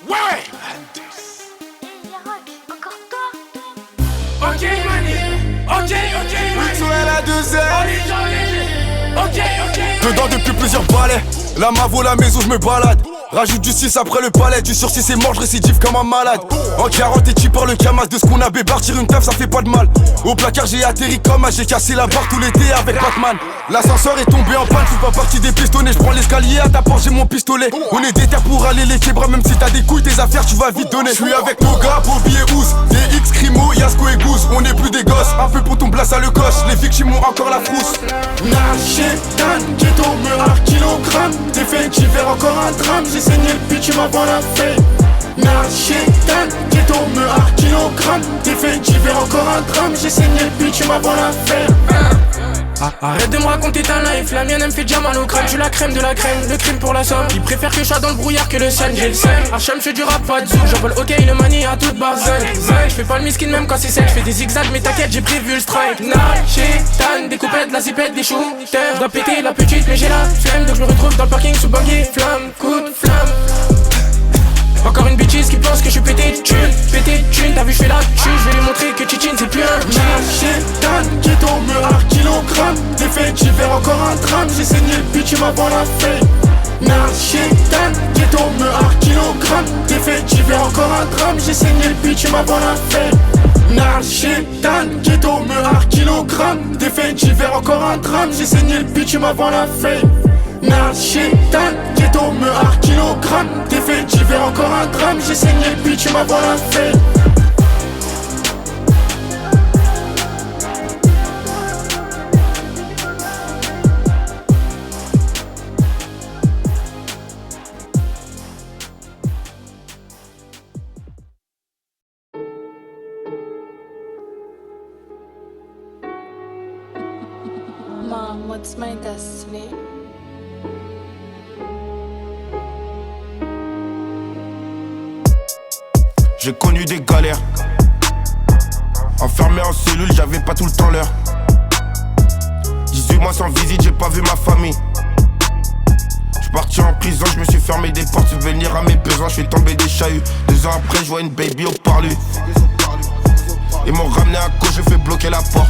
Ouais. Encore toi. Ok Mani, ok Mani. Plutôt elle a 2 ailes. Ok. Dedans depuis plusieurs balais. La mavo, la maison, je me balade. Rajoute du 6 après le palais. Du sursis c'est mort, je récidive comme un malade. En 40 et tu par le camas. De ce qu'on a bébard, tire une taf, ça fait pas de mal. Au placard j'ai atterri comme j'ai cassé la barre tout l'été avec Batman. L'ascenseur est tombé en panne, je fais pas partie des pistonnés. Je prends l'escalier, à ta porte j'ai mon pistolet. On est déter pour aller les québras. Même si t'as des couilles, tes affaires tu vas vite donner. Je suis avec nos gars, Bobby et Ouz, DX, Crimo, Yasko et Goose. On est plus des gosses, un peu pour ton place à le coche. Les victimes ont encore la frousse. Nachétan, ghetto, meurard, kilogramme. Définitif, encore un drame. J'ai saigné le pitch, avant la fête. Nachétan, ghetto, meurard, kilogramme. Définitif, encore un drame. J'ai saigné le pitch, avant la fête. Arrête de me raconter ta life, la mienne elle me fait déjà mal au crâne. Je suis la crème de la crème, le crime pour la somme. Ils préfèrent que je sois dans le brouillard que le sun, j'ai le seum. Hacham je fais du rap, pas de zouk, j'envole ok le manie à toute barzel. Je fais pas le miskin même quand c'est sec, je fais des zigzags mais t'inquiète j'ai prévu le strike. Nachétan, des coupettes, la zipette, des shooters. Je dois péter la petite mais j'ai la flemme. Donc je me retrouve dans le parking sous buggy, flamme, coup de flamme. Encore une bitches qui pense que je suis pété de thune, t'as vu je fais la thune, je vais lui montrer que Chichin c'est plus un Nachétan, ghetto, meurard, kilogramme. Définitif, encore un drame. J'ai saigné le pitch, avant la fête. Nachétan, ghetto, meurard, kilogramme. Définitif, encore un drame. J'ai saigné le pitch, avant la fête. Nachétan, ghetto, meurard, kilogramme. Définitif, encore un drame. J'ai saigné le pitch, avant la fête. Nachétan, ghetto, meurard, kilogramme. Définitif, encore un drame. J'ai saigné le pitch, avant la fête. Mom, what's my destiny? J'ai connu des galères. Enfermé en cellule, j'avais pas tout le temps l'heure. 18 mois sans visite, j'ai pas vu ma famille. J'suis parti en prison, j'me suis fermé des portes. Subvenir à mes besoins, j'suis tombé des chahuts. 2 ans après, j'vois une baby au parlu. Ils m'ont ramené à cause, j'ai fait bloquer la porte.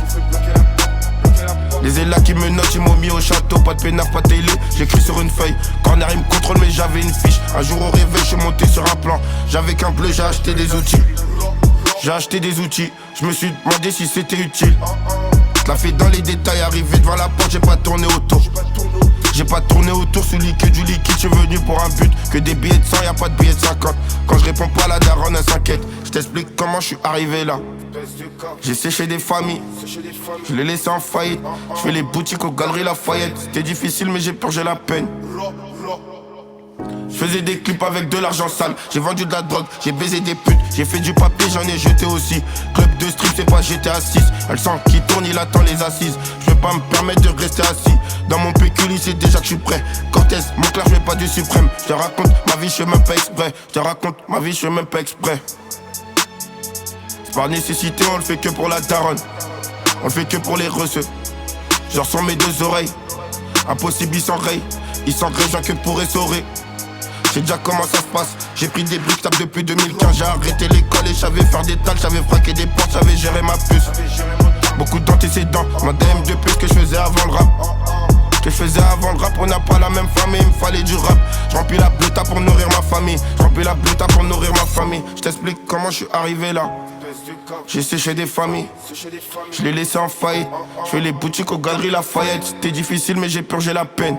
Les élats qui me notent, ils m'ont mis au château. Pas de peinard, pas de télé, j'écris sur une feuille. Corner, ils me contrôlent, mais j'avais une fiche. Un jour au réveil, je suis monté sur un plan. J'avais qu'un bleu, j'ai acheté des outils. J'ai acheté des outils, je me suis demandé si c'était utile. Je la fais dans les détails, arrivé devant la porte, j'ai pas tourné autour. J'ai pas tourné autour sous que du liquide, je suis venu pour un but. Que des billets de 100, y'a pas de billets de 50. Quand je réponds pas, la daronne elle s'inquiète. Je t'explique comment je suis arrivé là. J'ai séché des familles, je les laissé en faillite. Je fais les boutiques aux galeries Lafayette. C'était difficile mais j'ai purgé la peine. Je faisais des clips avec de l'argent sale. J'ai vendu de la drogue, j'ai baisé des putes. J'ai fait du papier, j'en ai jeté aussi. Club de strip, c'est pas GTA 6. Elle sent qui tourne, il attend les assises. Je vais pas me permettre de rester assis. Dans mon pécule, c'est déjà que je suis prêt. Cortez, mon clair, je mets pas du suprême. Je te raconte ma vie, je fais même pas exprès. Je te raconte ma vie, je fais même pas exprès. C'est par nécessité, on le fait que pour la daronne. On le fait que pour les receux. Je ressens mes 2 oreilles. Impossible, ils s'enrayent. Ils s'engrègent que pour essorer. J'ai déjà comment ça se passe. J'ai pris des briques, tape depuis 2015. J'ai arrêté l'école et j'avais faire des tâches. J'avais fraqué des portes, j'avais géré ma puce. Beaucoup d'antécédents, ma DM de plus que je faisais avant le rap. On n'a pas la même famille, il me fallait du rap. Je remplis la bleuta pour nourrir ma famille. Je t'explique comment je suis arrivé là. J'ai séché des familles, je les laissé en faillite. Je fais les boutiques aux galeries Lafayette. C'était difficile mais j'ai purgé la peine.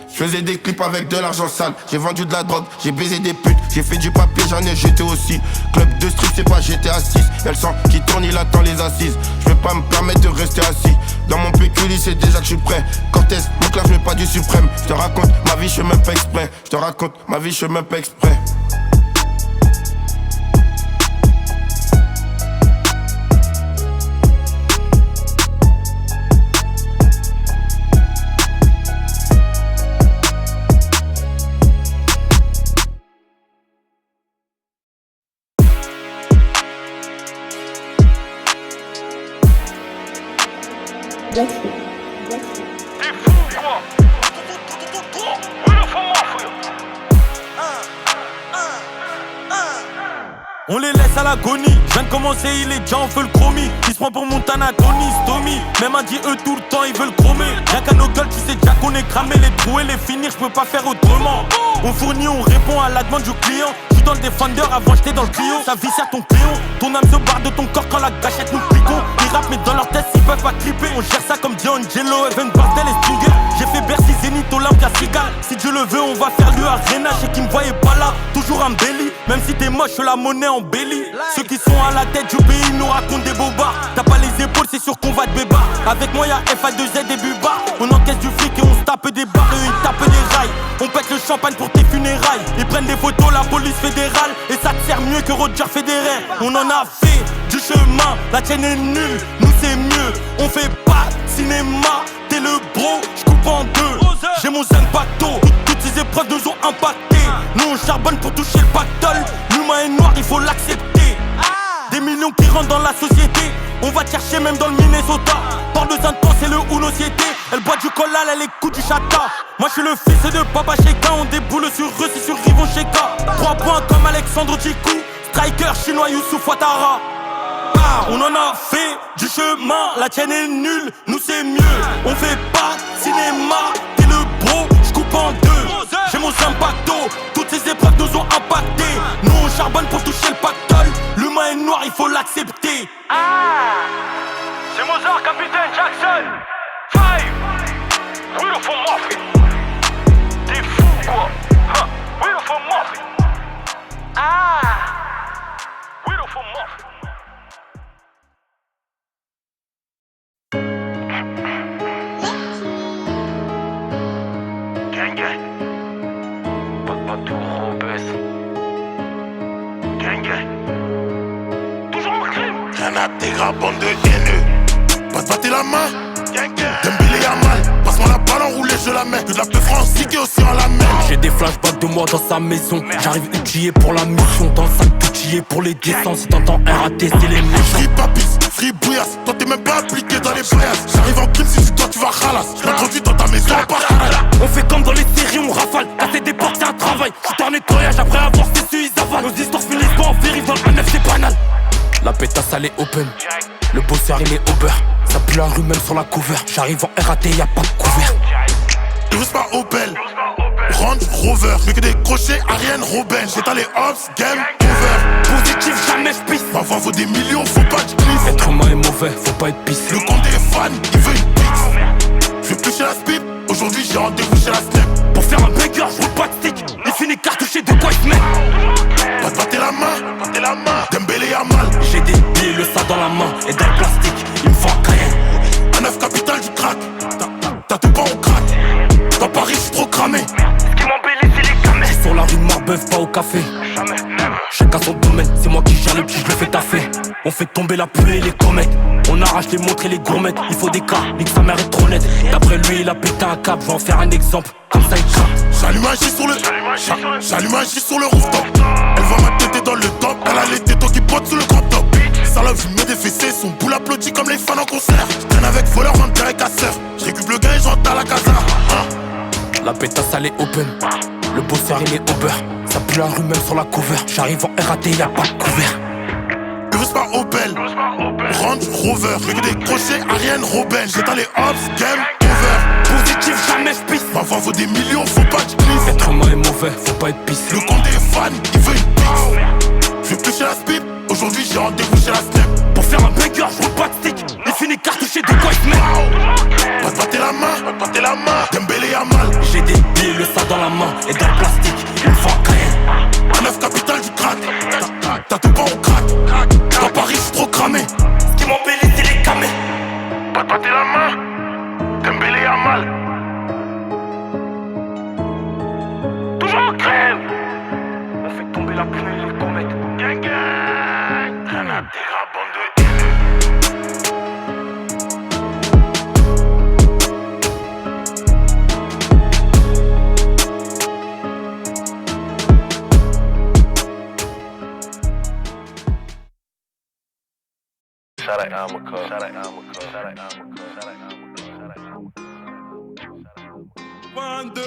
Je faisais des clips avec de l'argent sale. J'ai vendu de la drogue, j'ai baisé des putes. J'ai fait du papier, j'en ai jeté aussi. Club de street, c'est pas GTA 6. Elle sent qui tourne, il attend les assises. Je vais pas me permettre de rester assis. Dans mon pécule, c'est déjà que je suis prêt. Cortez, mon clair, je mets pas du suprême. Je te raconte ma vie, je fais même pas exprès. Je te raconte ma vie, je fais même pas exprès. T'es fou, toi. on les laisse à l'agonie. Je viens de commencer, il est déjà en feu le chromie. Il se prend pour Montana, Tony, Stomy. Même a dit eux tout le temps, ils veulent chromer. Rien qu'à nos gueules, tu sais déjà qu'on est cramé. Les trouver, les finir, je peux pas faire autrement. On fournit, on répond à la demande du client. J'suis dans le Defender avant j'étais dans le Clio. Ça viscère ton Clio, ton âme se barre de ton corps quand la gâchette nous piquons. Ils rappent mais dans leur tête ils peuvent pas clipper. On gère ça comme D'Angelo, Evan Bartel et Stringer. J'ai fait Bercy, Zénith, Olympia, Cigale. Si Dieu le veut on va faire lui Arena. Je sais qu'ils me voyaient pas là, toujours un belly. Même si t'es moche, la monnaie en belly. Ceux qui sont à la tête du pays nous racontent des bobards. T'as pas les épaules, c'est sûr qu'on va te bébar. Avec moi y'a FA2Z et Buba. On encaisse du fric et on se tape des barres. Eux ils tapent des rails. On pète le champagne pour tes funérailles. Ils prennent des photos, la police fédérale. Et ça te sert mieux que Roger Federer. On en a fait du chemin, la tienne est nulle. Nous c'est mieux, on fait pas cinéma. T'es le bro, j'coupe en deux. J'ai mon zen pacto, toutes ces épreuves nous ont impacté. Nous on charbonne pour toucher le pactole. L'humain est noir, il faut l'accepter. Des millions qui rentrent dans la société. On va te chercher même dans le Minnesota. Port de Saint-Pan, c'est le Unociété. Elle boit du collal, elle écoute du chata. Moi je suis le fils de Papa Sheka. On déboule sur eux, c'est sur Rivon Sheka. 3 points comme Alexandre Djikou. Striker chinois Youssouf Ouattara. On en a fait du chemin, la tienne est nulle, nous c'est mieux. On fait pas cinéma, t'es le bro, j'coupe en deux. J'ai mon sympacto, toutes ces épreuves nous ont impacté. Nous on charbonne pour toucher le pactole. L'humain est noir, il faut l'accepter. C'est Mozart, capitaine Jackson. Five. Oui, le font morpher. T'es fou quoi. Oui, le font morpher. Oui, le font morpher. Gang gang. Pas tout Robes. Gang gang. Toujours en crime. Rien à t'égrar, bande de haineux. Pas te battre la main. Dembélé a mal. Passe-moi la balle enroulée, je la mets. Que de la peu français qui est aussi en la main. J'ai des flashbacks de moi dans sa maison. J'arrive outillé pour la mission. Dans le sac outillé pour les descentes. Si t'entends RAT c'est les méchants. Free papis, free bouillasse. Toi t'es même pas impliqué dans les voyages. J'arrive en crime, si toi tu vas ralasse. Je m'introduis dans ta maison en parallèle. On fait comme dans les séries, on rafale. Casser des portes c'est un travail. J'suis en nettoyage après avoir su ils avalent. Nos histoires finissent pas en vérif dans le 9 c'est banal. La pétasse elle est open. Le bosseur il est au beurre. Ça pue la rue même sur la cover. J'arrive en RAT, y'a pas de couvert. Je veux pas Opel, Range Rover. Mais que des crochets, Ariane Robin. J'étale les hops, game over. Positif, jamais j'pisse. Ma voix vaut des millions, faut pas que j'glisse. Être humain est mauvais, faut pas être pisse. Le compte des fans, il veut une pix. Je veux plus chez la spip, aujourd'hui j'ai rendez-vous chez la snap. Pour faire un banger, j'roule pas de stick. Il finit cartouché de quoi il se met. Pas te battre la main, Dembélé a mal. J'ai des billes, le ça dans la main et dans le plastique. Il me faut un Cayenne. Un 9 capital du crack. T'as tout pas au crack. Dans Paris, j'suis trop cramé. Ce qui m'embellit, c'est les camés. J'suis sur la rue Marbeuf, pas au café. Chacun son domaine, c'est moi qui gère le petit, je le fais taffer. On fait tomber la pluie et les comètes. On arrache les montres et les gourmettes. Il faut des cas, nique sa mère est trop nette. D'après lui, il a pété un câble, je vais en faire un exemple. Comme ça il craque. J'allume un J sur le J'allume un J sur le rooftop. Elle va ma tête dans le top. Elle a les tétons qui potent sous le crop top. Salope, je mets des fessées, son boule applaudit comme les fans en concert. J'traîne avec voleur, vampire et casseur. J'récupe le gars et j'entre à la casa. La pétasse elle est open. Le bosseur il est au beurre. Ça pue la rue même sur la cover. J'arrive en RAT, y'a pas de couvert. Je veux pas Opel, Range Rover. Mais que des crochets, Ariane Robin. J'étale les hops, game over. Positif, jamais j'pisse. Ma voix vaut des millions, faut pas que j'glisse. Être humain est mauvais, faut pas être pisse. Le compte des fans, il veut une pix. Je veux plus chez la spip, aujourd'hui j'ai rendez-vous chez la snap. Pour faire un banger, j'roule pas de stick. Il finit cartouché de quoi il se met. Pas te battre la main, Dembélé a mal. J'ai des billes, le ça dans la main et dans le plastique. Il me faut un Cayenne. Un 9 capital du crack. T'as tout pas au crack. Dans Paris, j'suis trop cramé. Ce qui m'embellit, c'est les camés. Pas te battre la main. Dembélé a mal. Toujours en crème. On fait tomber la pluie et les comètes. Gang gang. Rien à t'égrar, bande de Shout out Almaco. Shout out Almaco. Shout out Almaco. Shout out Almaco. Shout out Almaco. Shout out Almaco. 22.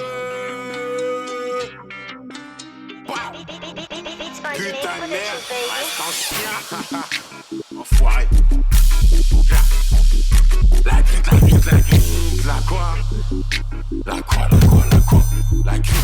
putain de merde. Reste en chien. Enfoiré. La grite, la grite, la grite. La quoi? La quoi, la quoi, la quoi? La grite.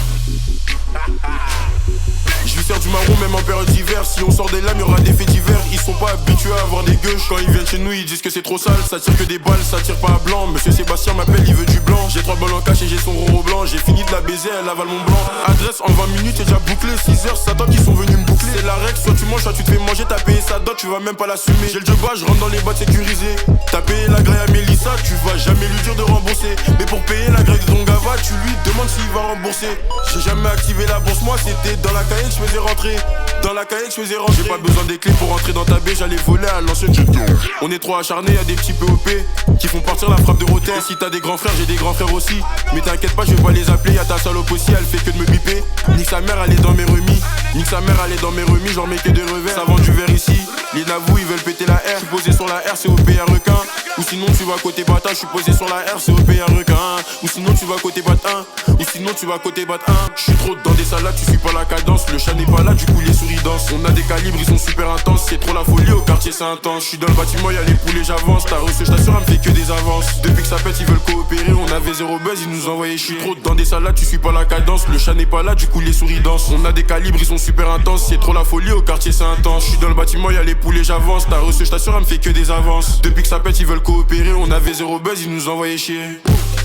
Je lui sers du marron même en période d'hiver. Si on sort des lames, y'aura des faits divers. Ils sont pas habitués à avoir des gueuches. Quand ils viennent chez nous, ils disent que c'est trop sale. Ça tire que des balles, ça tire pas à blanc. Monsieur Sébastien m'appelle, il veut du blanc. J'ai 3 balles en cash et j'ai son roro blanc. J'ai fini de la baiser, elle avale mon blanc. Adresse en 20 minutes, c'est déjà bouclé. 6 heures, Satan qui sont venus me boucler. C'est la règle, soit tu manges, soit tu te fais manger. T'as payé sa dot, tu vas même pas l'assumer. J'ai le job bas, je rentre dans les boîtes sécurisées. T'as payé la graille à Mélissa, tu vas jamais lui dire de rembourser. Mais pour payer la graille de ton gava, tu lui demandes s'il va rembourser. J'ai jamais activé la bourse, moi c'était dans la cahier que je faisais rentrer. Dans la cahier que je faisais rentrer. J'ai pas besoin des clés pour rentrer dans ta baie, j'allais voler à l'ancienne. On est trop acharnés, y'a des petits POP qui font partir la frappe de Rotter. Et si t'as des grands frères, j'ai des grands frères aussi. Mais t'inquiète pas, je vais pas les appeler, y'a ta salope aussi, elle fait que de me biper. Nique sa mère, elle est dans mes remis. Nique sa mère, elle est dans mes remis, j'en mets que des revers. Ça vend du verre ici, les navous ils veulent péter la R. Je suis posé sur la R, c'est au pays un requin. Ou sinon tu vas côté bata, je suis posé sur la R, c'est au pays un requin. Ou sinon tu vas côté bat 1. Ou sinon tu vas côté bat 1. Je suis trop dans des salades, tu suis pas la cadence. Le chat n'est pas là, du coup les souris dansent. On a des calibres, ils sont super intenses. C'est trop la folie, au quartier c'est intense. Je suis dans le bâtiment, y'a les poulets, j'avance. Ta reçu, je t'assure, elle me fait que des avances. Depuis que ça pète, ils veulent coopérer. On avait zéro buzz, ils nous envoyaient chier. Trop dans des salades, tu suis pas la cadence. Le chat n'est pas là, du coup les souris dansent. On a des calibres, ils sont super intenses. C'est trop la folie, au quartier c'est intense. Je suis dans le bâtiment, y'a les poulets, j'avance. Ta reçu, je t'assure, elle me fait que des avances. Depuis que ça pète, ils veulent coopérer. On avait zéro buzz, ils nous envoyaient chier.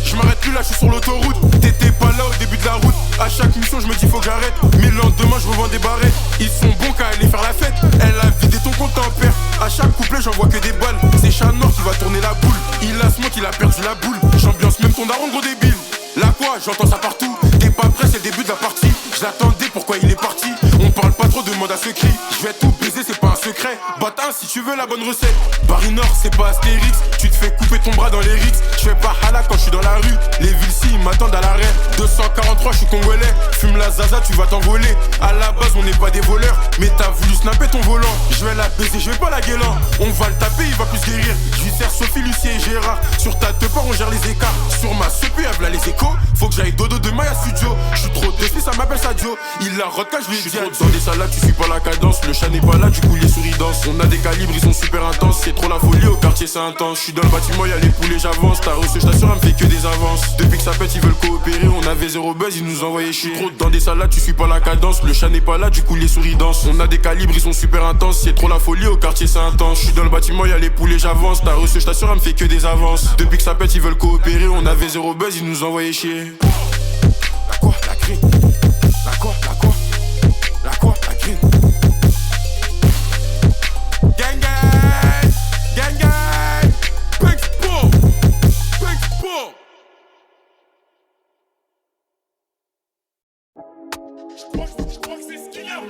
Je m'arrête plus là, je suis sur l'autoroute. T'étais pas là au début de la route. À chaque mission, je me dis faut que j'arrête. Mais le lendemain, je revends des barrettes. Ils sont bons qu'à aller faire la fête. Elle a vidé ton compte en père. À chaque couplet, j'en vois que des balles. C'est chat noir qui va tourner la boule. Il a ce mot qu'il a perdu la boule. J'ambiance même ton daron, gros débile. Là quoi, j'entends ça partout. T'es pas prêt, c'est le début de la partie. Je l'attendais, pourquoi il est parti? On parle pas trop, demande à ce cri. Je vais tout baiser, c'est pas un secret. Bâtin, si tu veux la bonne recette. Paris Nord, c'est pas Astérix. Tu te fais couper ton bras dans les rixes. Je fais pas hala quand je suis dans la rue. Les villes si, ils m'attendent à l'arrêt. 243, je suis congolais. Fume la zaza, tu vas t'envoler. À la base, on n'est pas des voleurs. Mais t'as voulu snapper ton volant. Je vais la baiser, je vais pas la guélan. On va le taper, il va plus guérir. Je lui sers Sophie, Lucie et Gérard. Sur ta teupeur, on gère les écarts. Sur ma sepi, elle v'là les échos. Faut que j'aille dodo demain à studio. Je suis trop défi, ça m'appelle Sadio. Il la recache, je lui ai dit. Dans des salades, tu suis pas la cadence. Le chat n'est pas là, du coup les souris dansent. On a des calibres, ils sont super intenses. C'est trop la folie, au quartier c'est intense. Je suis dans le bâtiment, y'a les poulets, j'avance. Ta reçu, je t'assure, elle me fait que des avances. Depuis que ça pète, ils veulent coopérer. On avait zéro buzz, ils nous envoyaient chier. Trop dans des salades, tu suis pas la cadence. Le chat n'est pas là, du coup les souris dansent. On a des calibres, ils sont super intenses. C'est trop la folie, au quartier c'est intense. Je suis dans le bâtiment, y'a les poulets, j'avance. Ta reçu, je t'assure, elle me fait que des avances. Depuis que ça pète, ils veulent coopérer. On avait zéro buzz, ils nous envoyaient chier. La quoi, la grille. La quoi, la quoi. La quoi, la grille. Gang gang, gang gang. Pexpo, Pexpo. Je crois que c'est ce qu'il y a.